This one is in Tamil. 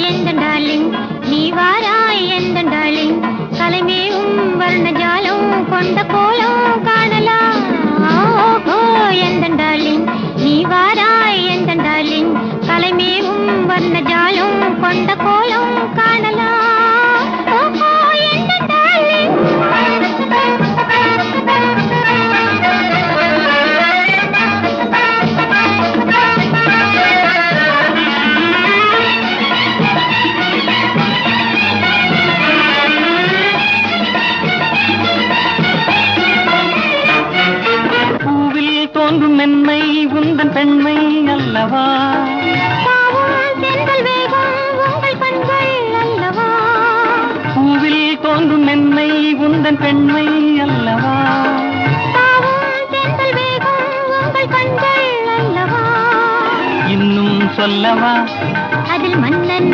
எந்த டார்லிங் நீ வாராய் எந்த டார்லிங் கலைமேவும் வர்ணஜாலம் கொண்ட கோலம் காணலாம் ஓஹோ எந்த டார்லிங் நீ வாராய் எந்த டார்லிங் கலைமேவும் வர்ணஜாலம் கொண்ட கோலம் காணலாம் ஓஹோ எந்த டார்லிங் தோன்றும் மென்மை உந்தன் பெண்மை அல்லவா செந்தல் வேகம் உங்கள் கண்கள் அல்லவா பூவில் தோன்றும் மென்மை உந்தன் பெண்மை அல்லவா செந்தல் வேகம் உங்கள் கண்கள் அல்லவா இன்னும் சொல்லவா அதில் மன்னன்